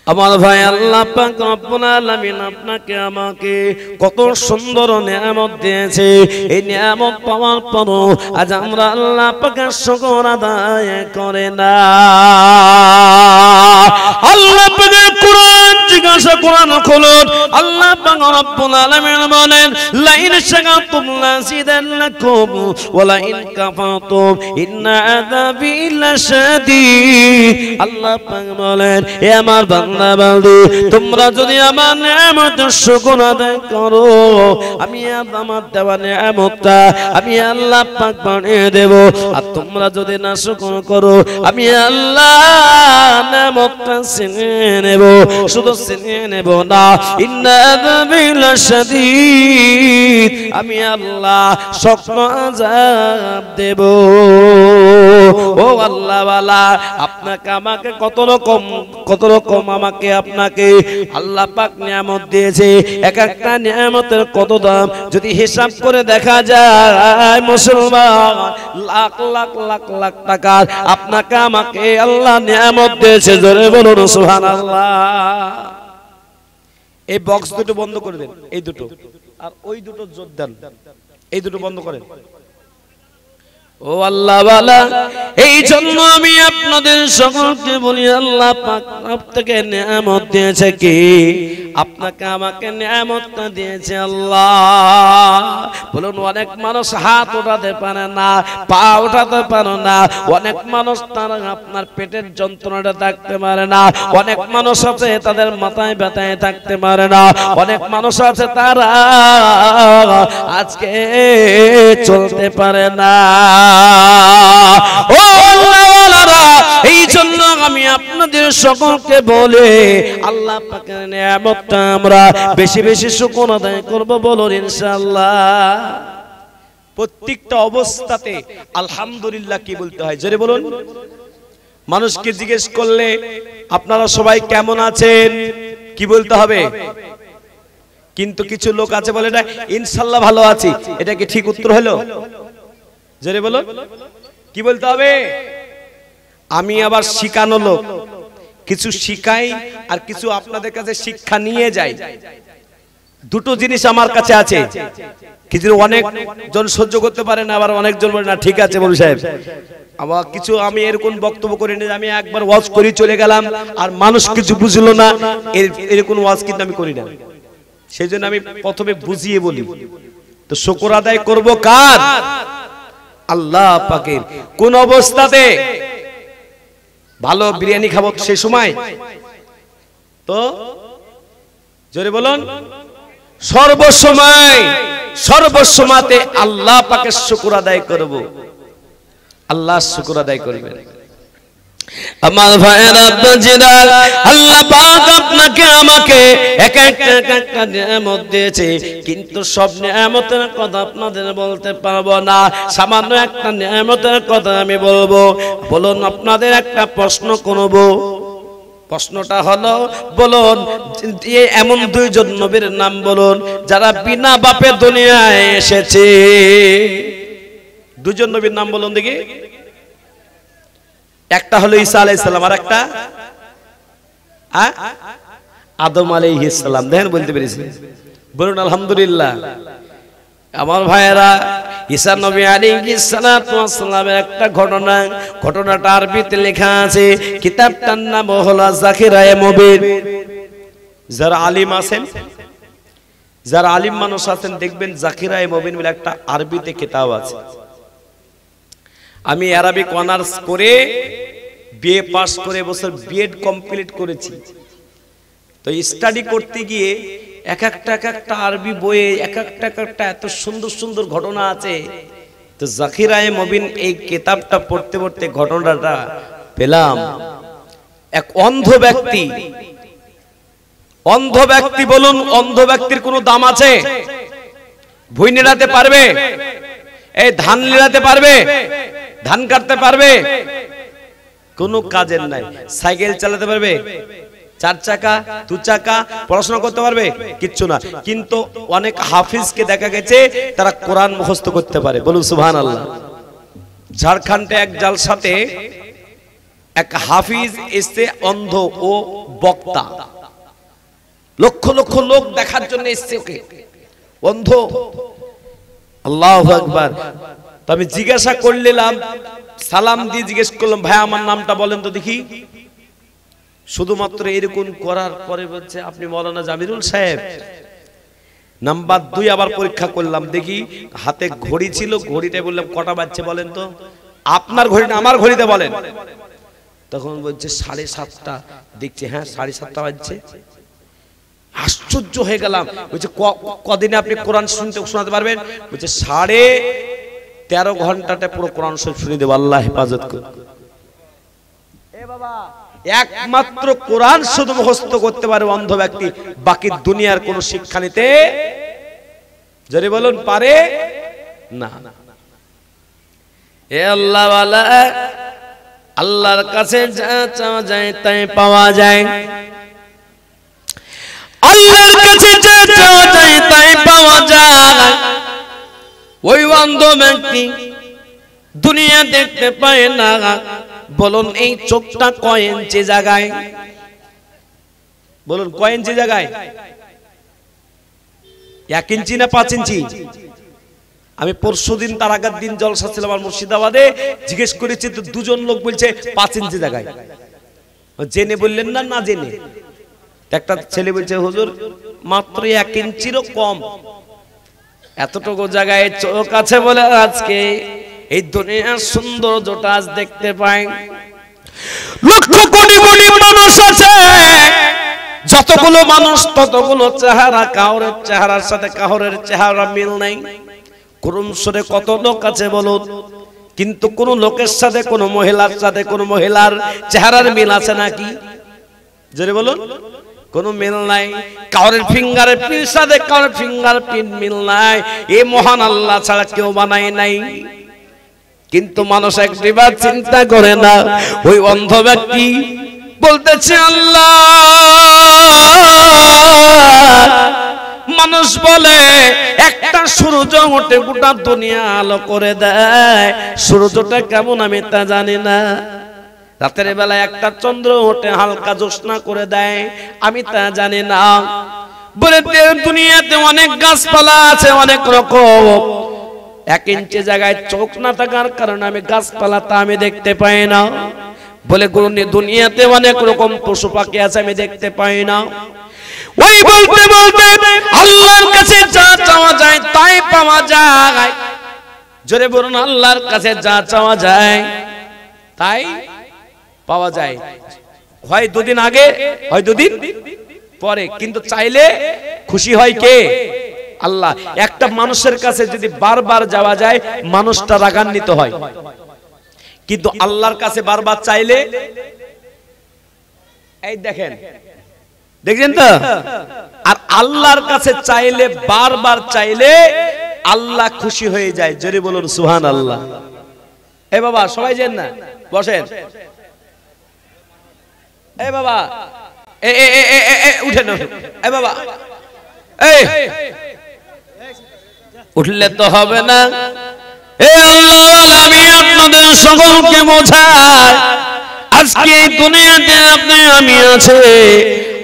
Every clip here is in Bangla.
আমার ভাই, আল্লাহ পাক রব্বুল আলামিন আপনাকে আমাকে কত সুন্দর নিয়ামত দিয়েছে। এই নিয়ামত পাওয়ার পরও আজ আমরা আল্লাহ পাকের শুকর আদায় করে না। আল্লাহ পাকের কোরআন জিজ্ঞাসা কোরআন খুলুন। আল্লাহ পাক রব্বুল আলামিন বলেন, লাইন শাকারতুম লাযিদান্নাকুম ওয়া লাইন কাফারতুম ইন্না আযাবি লাশাদীদ। আল্লাহ পাক বলেন, হে আমার বান্দা বান্দী, তোমরা যদি আমার নিয়ামতের শুকর আদায় করো, আমি আমার দেওয়া নিয়ামতটা আমি আল্লাহ পাক বাড়িয়ে দেব। আর তোমরা যদি না শুকর করো, আমি আল্লাহ নিয়ামতটা ছিনিয়ে নেব। শুধু ছিনিয়ে নেব না, ইন্না আযাবি লাশাদীদ, আমি আল্লাহ শক্ত আযাব দেব। ও আল্লাহ ওয়ালা, আপনাকে আমাকে কত রকম আমাকে আপনাকে আল্লাহ পাক নিয়ামত দিয়েছে। এক একটা নিয়ামতের কত দাম যদি হিসাব করে দেখা যায়, মুসলমান, লাখ লাখ লাখ লাখ টাকার আপনাকে আমাকে আল্লাহ নিয়ামত দিয়েছে। জোরে বলুন সুবহানাল্লাহ। এই বক্স দুটো বন্ধ করে দেন, এই দুটো, আর ওই দুটো জোর দেন, এই দুটো বন্ধ করেন। ও আল্লাহ ওয়ালা, এই জন্য আমি আপনাদের সকলকে বলি, আল্লাহ পাক আপনাকে নিয়ামত দিয়েছে কি? আপনাকে আমাকে নিয়ামতটা দিয়েছে আল্লাহ। বলুন, অনেক মানুষ হাত উঠাতে পারে না, পা উঠাতে পারে না, অনেক মানুষ তারা আপনার পেটের যন্ত্রণাটা থাকতে পারে না, অনেক মানুষ আছে তাদের মাথায় ব্যথায় থাকতে পারে না, অনেক মানুষ আছে তারা আজকে চলতে পারে না। ও আল্লাহওয়ালারা, এই জন্য আমি আপনাদের সকলকে বলে আল্লাহ পাকের নিয়ামতটা আমরা বেশি বেশি শুকর আদায় করব। বলুন ইনশাআল্লাহ। প্রত্যেকটা অবস্থাতে আলহামদুলিল্লাহ কি বলতে হয়, জোরে বলুন। মানুষকে জিজ্ঞেস করলে আপনারা সবাই কেমন আছেন কি বলতে হবে, কিন্তু কিছু লোক আছে বলে না ইনশাআল্লাহ ভালো আছি। এটা কি ঠিক উত্তর হলো? জোরে বলো, কি বলতে হবে? আমি আবার শিখানো লোক, কিছু শিখাই আর কিছু আপনাদের কাছে শিক্ষা নিয়ে যাই। দুটো জিনিস আমার কাছে আছে। কিছু অনেক জন সহ্য করতে পারে না, আবার অনেকজন বলে না ঠিক আছে বলু সাহেব। আবার কিছু আমি এরকম বক্তব্য করি না, আমি একবার ওয়াজ করি চলে গেলাম আর মানুষ কিছু বুঝলো না, এরকম ওয়াজ কিন্তু আমি করি না। সেই জন্য আমি প্রথমে বুঝিয়ে বলি। তো শুকর আদায় করব কার? আল্লাহ পাকের। কোন অবস্থাতে? ভালো বিরিয়ানি খাবো সেই সময় তো, জোরে বলুন, সর্বসময় সর্বসময়তে আল্লাহ পাকের শুকর আদায় করব। আল্লাহ শুকর আদায় করবেন। আমার ভাইয়েরা, বাজিরা, আল্লাহ পাক আপনাকে আমাকে এক একটা নিয়ামত দিয়েছে, কিন্তু সব নিয়ামতের কথা আপনাদের বলতে পারবো না। সামান্য একটা নিয়ামতের কথা আমি বলবো। বলুন, আপনাদের একটা প্রশ্ন করব। প্রশ্নটা হলো, বলুন এমন দুইজন নবীর নাম বলুন যারা বিনা বাপে দুনিয়ায় এসেছে। দুইজন নবীর নাম বলুন দেখি। একটা হলো ঈসা আলাইহিস সালাম, আর একটা আদম আলাইহিস সালাম। দেখেন বলতে পেরেছি, বলুন আলহামদুলিল্লাহ। আমার ভাইয়েরা, ঈসা নবী আলাইহিস সালাতু ওয়াস সালামের একটা ঘটনাটা আরবিতে লেখা আছে। কিতাবটার নাম হলো যাখিরায়ে মুবিন। যারা আলিম আছেন, যারা আলিম মানুষ আছেন, দেখবেন যাখিরায়ে মুবিন বলে একটা আরবিতে কিতাব আছে। আমি আরবিক অনার্স করে বিএ পাস করে বছর বিএড কমপ্লিট করেছি। তো স্টাডি করতে গিয়ে এক একটা আরবি বইয়ে এক একটা এত সুন্দর সুন্দর ঘটনা আছে। তো যাখিরায়ে মুবিন এই কিতাবটা পড়তে পড়তে ঘটনাটা পেলাম। এক অন্ধ ব্যক্তি, বলুন অন্ধ ব্যক্তির কোনো দাম আছে? ভুঁই নিড়াতে পারবে? এই ধান নিড়াতে পারবে? ধান কাটতে পারবে? কোনো কাজের নাই। সাইকেল চালাতে পারবে? চার চাকা, দু চাকা, পড়াশোনা করতে পারবে? কিচ্ছু না। কিন্তু অনেক হাফিজকে দেখা গেছে তারা কোরআন মুখস্থ করতে পারে। বলুন সুবহানাল্লাহ। ঝাড়খণ্ডে এক জালসাতে এক হাফিজ এসে অন্ধ ও বক্তা, লক্ষ লক্ষ লোক দেখার জন্য এসছে, ওকে অন্ধ। আল্লাহু আকবার। তো আমি জিজ্ঞাসা করলাম, সালাম দিয়ে জিজ্ঞেস করলাম, ভাই আমার নামটা বলেন তো দেখি। শুধুমাত্র এরকম করার পরে বলছে, আপনি মাওলানা জামিরুল সাহেব। নাম্বার 2 আবার পরীক্ষা করলাম, দেখি হাতে ঘড়ি ছিল, ঘড়িতে বললাম কটা বাজছে বলেন তো। আপনার ঘড়ি না আমার ঘড়িতে বলেন। তখন বলছে 7:30। দেখছি হ্যাঁ 7:30 বাজছে। আশ্চর্য হয়ে গেলাম। বলছে কদিনে আপনি কোরআন শোনাতে পারবেন? বলছে 13.5 ঘন্টাতে পুরো কোরআন শরীফ শুনিয়ে দেব, আল্লাহ হেফাজত করুন। এ বাবা, একমাত্র কোরআন শুধু মুখস্থ করতে পারে অন্ধ ব্যক্তি, বাকি দুনিয়ার কোন শিক্ষা নিতে যদি বলুন পারে না। এ আল্লাহ ওয়ালা, আল্লাহর কাছে যা চাওয়া যায় তাই পাওয়া যায়, আল্লাহর কাছে যা চাওয়া যায় তাই পাওয়া যায়। ওই অন্ধ ব্যক্তি দুনিয়া দেখতে পায় না। বলুন এই চোখটা কয় ইঞ্চি জায়গায়? বলুন কয় ইঞ্চি জায়গায়? 1 ইঞ্চি না 5 ইঞ্চি? আমি পরশুদিন তার আগের দিন জলসা ছিল আমার মুর্শিদাবাদে, জিজ্ঞেস করেছি তো 2 জন লোক বলছে 5 ইঞ্চি জায়গায়। জেনে বললেন না, না জেনে? একটা ছেলে বলছে হুজুর মাত্র 1 ইঞ্চিরও কম, এতটুকু জায়গায় চোখ আছে বলে আজকে এই দুনিয়ার সৌন্দর্যটা আজ দেখতে পাই। লক্ষ কোটি কোটি মানুষ আছে, যতগুলো মানুষ ততগুলো চেহারা, কাউরের চেহারার সাথে কাউরের চেহারা মিল নাই। কুরুমসরে কত লোক আছে বলুন, কিন্তু কোন লোকের সাথে কোন মহিলার সাথে কোন মহিলার চেহারার মিল আছে নাকি? জোরে বলুন, কোন মিল নাই। কাউরের ফিঙ্গারের প্রিন্ট সাথে কাউরের ফিঙ্গার প্রিন্ট মিল নাই। এই মহান আল্লাহ ছাড়া কেউ বানায় নাই। কিন্তু মানুষ একটিবার চিন্তা করে না। ওই অন্ধ ব্যক্তি বলতেছে আল্লাহ, মানুষ বলে একটা সূর্য ওঠে গোটা দুনিয়া আলো করে দেয়, সূর্যটা কেমন আমি তা জানি না। রাতের বেলা একটা চন্দ্র ওঠে হালকা জ্যোৎস্না করে দেয়, আমি তা জানি না। বলে দুনিয়াতে অনেক গাছপালা আছে অনেক রকম, 1 ইঞ্চি জায়গায় চোখ না থাকার কারণে আমি গাছপালা তা আমি দেখতে পাই না। বলে দুনিয়াতে অনেক রকম পশু পাখি আছে আমি দেখতে পাই না। ওই বলতে বলতে আল্লাহর কাছে যা চাওয়া যায় তাই পাওয়া যায়। জোরে বলুন, আল্লাহর কাছে যা চাওয়া যায় তাই পাওয়া যায়। হয় 2 দিন আগে, হয় 2 দিন পরে, কিন্তু চাইলে খুশি হয় কে? আল্লাহ। একটা মানুষের কাছে যদি বারবার যাওয়া যায় মানুষটা রাগান্বিত হয়, কিন্তু আল্লাহর কাছে বারবার চাইলে, এই দেখেন, দেখছেন তো? আর আল্লাহর কাছে চাইলে, বারবার চাইলে আল্লাহ খুশি হয়ে যায়। জোরে বলুন সুবহানাল্লাহ। এ বাবা সবাই যান না, বসেন। এ বাবা উঠেন, এ বাবা এই উঠলে তো হবে না। এ আল্লাহ, আমি আপনাদের সকলকে বোঝাই, আজকে এই দুনিয়াতে আপনি আমি আছে,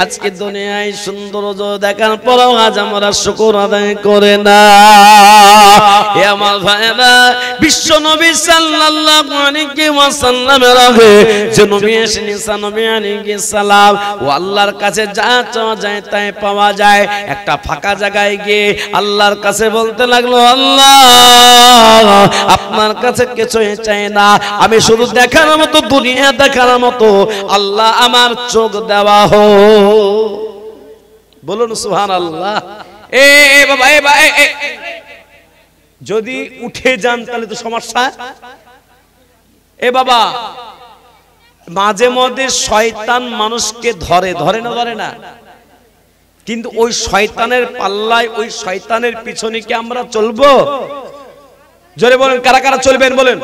আজকে দুনিয়ায় সৌন্দর্য দেখার পরও আজ আমরা শুকর আদায় করে না। এ আমার ভাইরা, বিশ্ব নবী সাল্লাল্লাহু আলাইহি ওয়াসাল্লামের আগে যে নবী এসেছেন, ঈসা নবী আলাইহিস সালাম, ও আল্লাহর কাছে যা চাওয়া যায় তাই পাওয়া যায়। একটা ফাঁকা জায়গায় গিয়ে আল্লাহর কাছে বলতে লাগলো, আল্লাহ আপনার কাছে কিছুই চাই না, আমি শুধু দেখার মতো, দুনিয়া দেখার মতো আল্লাহ আমার চোখ দেওয়া হোক। বলুন সুবহানাল্লাহ। এ বাবা, এ বাবা, যদি উঠে যান তাহলে তো সমস্যা। এ বাবা, মাঝে মধ্যে শয়তান মানুষকে ধরে, ধরে না ধরে না, কিন্তু ওই শয়তানের পাল্লায়, ওই শয়তানের পিছনে কি আমরা চলবো? জোরে বলেন, কারা কারা চলবেন বলেন?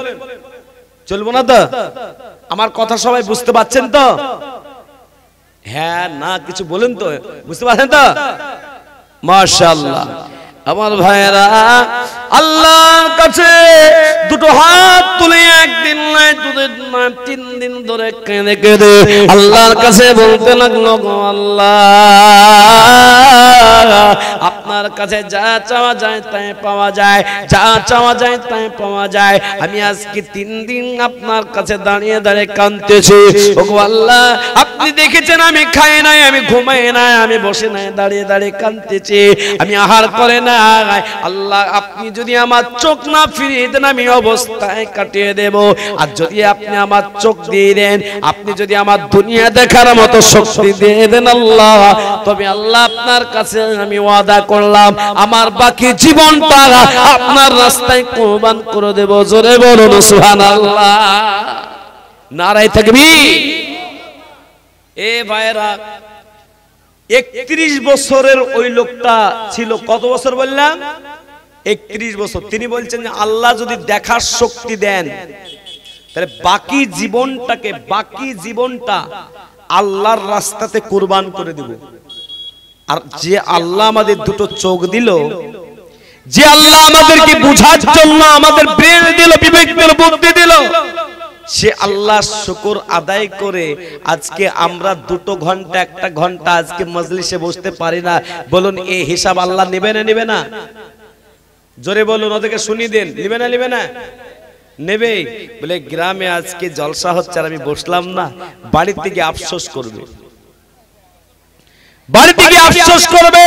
চলবো না তো? আমার কথা সবাই বুঝতে পারছেন তো? হ্যাঁ না কিছু বলেন তো, বুঝতে পারছেন তো? মাশাআল্লাহ। আমার ভাইরা আল্লাহর কাছে দুটো হাত তুলে একদিন নয় দুদিন নয় 3 দিন ধরে কেঁদে কেঁদে আল্লাহর কাছে বলতে লাগলো, গো আল্লাহ আপনার কাছে যা চাওয়া যায় তাই পাওয়া যায়, যা চাওয়া যায় তাই পাওয়া যায়। আমি আজকে 3 দিন আপনার কাছে দাঁড়িয়ে দাঁড়িয়ে কাঁদতেছি। ওগো আল্লাহ আপনি দেখেছেন আমি খাই নাই, আমি ঘুমাই নাই, আমি বসে নাই, দাঁড়িয়ে দাঁড়িয়ে কাঁদতেছি, আমি আহার করে না। আল্লাহ আপনি যদি আমার চোখ না ফিরিয়ে দেন আমি অবস্থায় কাটিয়ে দেব, আর যদি আপনি আমার চোখ দিয়ে দেন, আপনি যদি আমার দুনিয়া দেখার মতো শক্তি দিয়ে দেন আল্লাহ, তবে আল্লাহ আপনার কাছে আমি ওয়াদা করলাম আমার বাকি জীবনটা আপনার রাস্তায় কুরবান করে দেব। জোরে বলুন সুবহানাল্লাহ, নারায়ে তাকবীর। এ ভাইরা 31 বছরের ওই লোকটা ছিল, কত বছর বললাম? 31 বছর। তিনি বলছেন যে আল্লাহ যদি দেখার শক্তি দেন তাহলে বাকি জীবনটা আল্লাহর রাস্তাতে কুরবান করে দেব। আর যে আল্লাহ আমাদের দুটো চোখ দিল, যে আল্লাহ আমাদেরকে বুঝার জন্য আমাদের ব্রেন দিল, বিবেক দিল, বুদ্ধি দিল, সে আল্লাহ শুকর আদায় করে আজকে আমরা 2 ঘন্টা 1 ঘন্টা আজকে মজলিসে বসতে পারি না। বলুন এই হিসাব আল্লাহ নেবে না নেবে না? জোরে বলুন, ওদেরকে শুনিয়ে দেন, নেবে না নেবে না? নেবে। বলে গ্রামে আজকে জলসা হচ্ছে আর আমি বসলাম না, বাড়িতে গিয়ে আফসোস করবে, বাড়িতে গিয়ে আফসোস করবে।